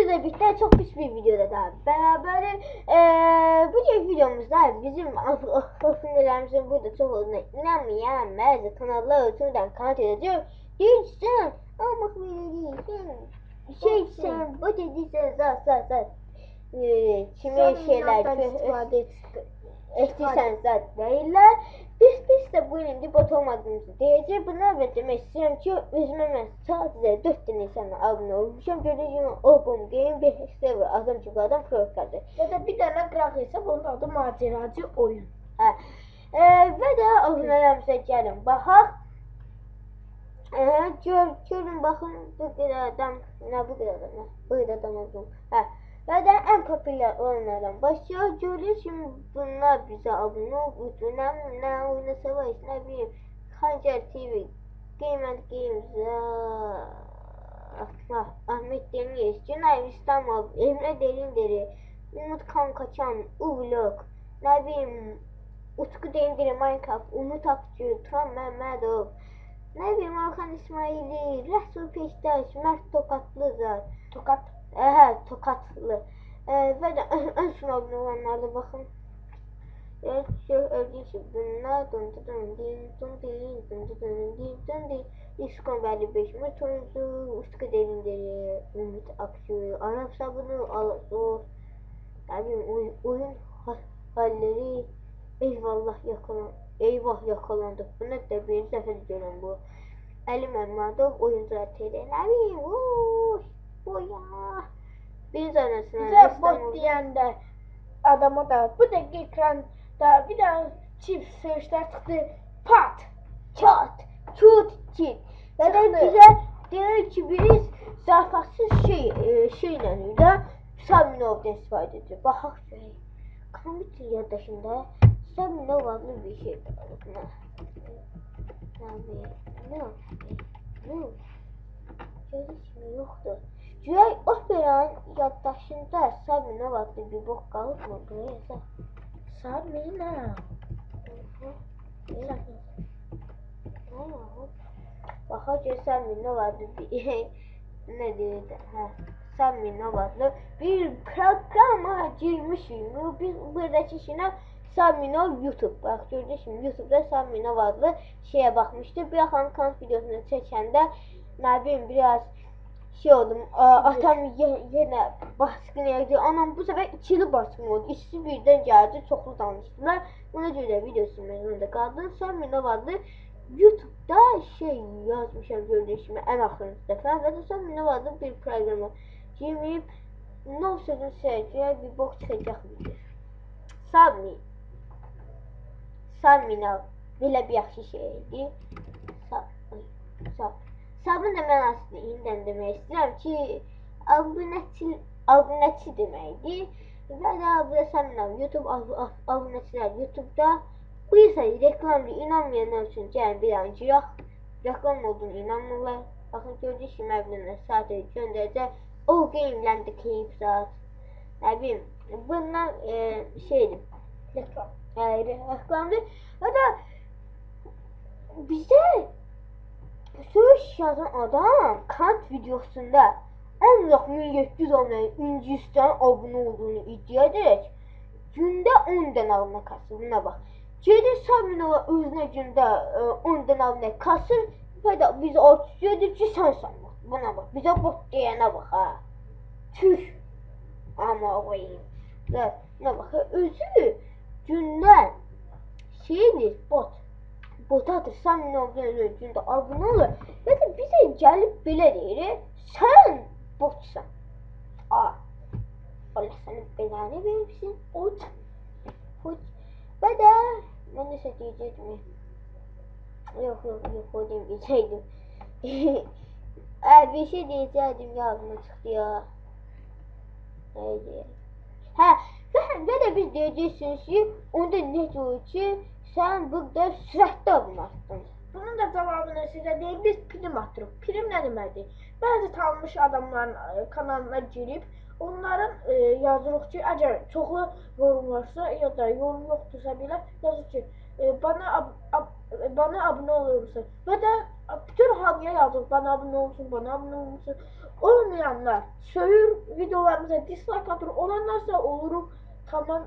Videoda bitti. Çok pis bir videoda da beraber bu videomuzda bizim aslında burada çok olduğuna inanmayan bazı kanallar ötürüden kanat edeceğim. Değilsen ama sen bu dediysen zaten kimi şeyler ettirsən zaten değiller. Biz de bu ilinde bot olmadığımızı diyeceğim. Buna ve demek istiyorum ki özüme ben sadece 4 tane insana abone olmuşum. Gördüğüm album game bir server adam gibi adam profilde. Ya da bir tane krak hesap, onun adı maceracı oyun. Ve de abonelerimize gelin bakaq. Görün bakın bu kadar adam, ne bu kadar adam, bu kadar adam oldum. Ve de en popüler oyunlardan başlıyor. Görün şimdi bunlar bize abone oldu. Ne oynasa var, ne bileyim. Hancar TV, Game and Games, Ahmet Demir, Cüneyt İstanbul, Emre Derinderi, Umut Kankaçan, Uvlok, ne bileyim, Utku Dendiri, Minecraft, Umut Akçı, Turan Mehmedov, ne bileyim, Orhan İsmaili, Resul Peştaş, Mert Tokatlılar. Tokatlı. Ve de en son abone olanlarda bakın. Evet, bunlar İskon Veli 5 Mırtoncu, Utku Derinderi, Umut Akçı, Arap Sabunu, Alazor, oyun halleri, eyvah yakalandık. Bunu da bir sefer görün bu. Ali Mehmedov oyuncular TR. Ne bileyim, bir tanesine bize bot diyen de adama da bu da ekranda bir daha çift searchler çıktı. Pat, çat, çit. Yani bize diyor ki biz zarfatsız şeyle de Saminov'dan istifade ediyor. Bakaq şöyle. Komputer yaddaşında Saminov adlı bir şey var. Ne? Görüşmü yoktur. Cüey Operan yaddaşında Saminov adlı bir bok kalıp mı buraya? Saminov. Bakaq Saminov adlı bir ne dedi? Saminov adlı bir programa girmişim. Biz buradaki işine Saminov YouTube. Bak gördün şimdi YouTube'da Saminov adlı şeye bakmıştı. Bir kanat videosunu çekende ne bileyim biraz oldum. Atam yine baskın yedi. Anam bu sefer ikili baskın oldu. İkisi birden geldi. Çoklu danıştılar. Buna göre videosu mezununda kaldı. Saminov adlı YouTube'da yazmışam gördüğünüz şimdi en axırıncı dəfə və də Saminov adlı bir proqrama girməyib nov sözün səyəcəyə bir bok çıxacaqdır. Saminov belə bir yaxşı şeydir. Sabın da mən aslında indidən demək istəyirəm ki abunəçi deməkdir. Və də burada Saminov YouTube abunəçilər YouTube'da. Bu ise reklamlı inanmayanlar için gəlin bir an girək. Reklam olduğunu inanmırlar. Baxın gördüyünüz kimi məbnələr sadəcə göndərəcək. O game'ləndə keyif saat. Nə bileyim, bunlar şeydir. Reklamdır. Və də bizə söz yazan adam kant videosunda ancaq 1700 abunənin abunə olduğunu iddia edərək gündə 10 dənə abunə kasır. Buna bax. Gedir Saminova özünə gündə 10 dənə abunə kasır və də biz artıyor ki sən sanma. Buna bax, bizə bot deyənə bax ha. Tüh. Amma qoyayım. Buna bax, özü gündən şeydir bot. Botadır Saminov'dan gündə abunə olur və də bizə gəlib belə deyir. Sən botsan. Allah səni belanı versin. Və də mən nəsə deyəcəkdim. Yox, o deməyəcəkdim. Bir şey deyəcəkdim, yadımda çıxdı ya. Neydi? Və də biz deyəcəksiniz ki, onda necə olur ki, sən burada sürətli abunə atdın. Bunun da cavabını sizə deyim, biz prim atırıq. Prim nə deməkdir? Bəzi tanınmış adamların kanalına girib, onların yazırıq ki, əgər çoxlu yorum varsa ya da yorum yoxdursa belə yazır ki, bana abunə olursa və də bütün hamıya yazır, bana abunə olsun, bana abunə olsun. Olmayanlar söyür, videolarımıza dislike atır, olanlarsa oluruq. Tamam,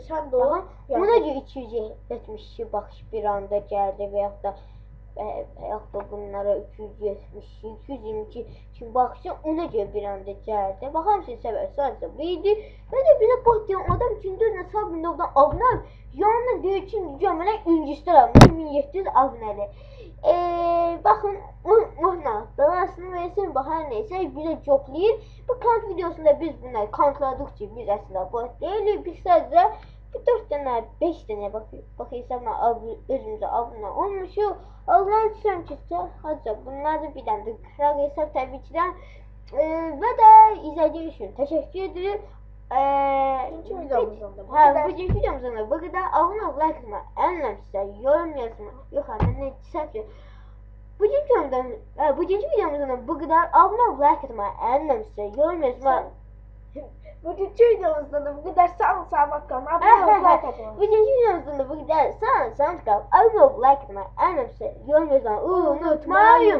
sən də ol. Ona görə 272 baxış bir anda gəldi və yaxud da bunlara 372, 222 kimi baxışın ona görə bir anda gəldi. Bax, hamısının səbəbi sadəcə bu idi. Və də bizə bax deyən adam gündüzlə Sabinovdan abunə yanına deyir ki, gömələk İngilistər 1700 abunəli. Baxın, onunla belasını versin, bax, hər neysə bizə coplayır. Bu kant videosunda biz bunları kantladıq ki, biz əslində bot deyilik. Biz sadəcə 4 dənə, 5 dənə bax hesabla özümüzə abunə olmuşuq. Allah'a düşürəm ki, hacca bunlar bir dənə də qıraq hesab təbii ki də və də izlədiyiniz üçün təşəkkür edirəm. Bugünkü videomuzdan da bugünkü videomuzdan da bu qədər. Abunə ol, like etmə, ənləmsə, yorum yazma. Yox, mən səhv yox. Bugünkü videomuzdan da bu qədər. Abunə ol, like etmə, ənləmsə, yorum yazma. Bugünkü videomuzdan da bu qədər. Sağ ol, salamat qalın. Abunə ol, like etmə. Bugünkü videomuzdan da bu qədər. Sağ ol, salamat qalın. Abunə ol, like etmə, ənləmsə, yorum yazma. Unutmayın.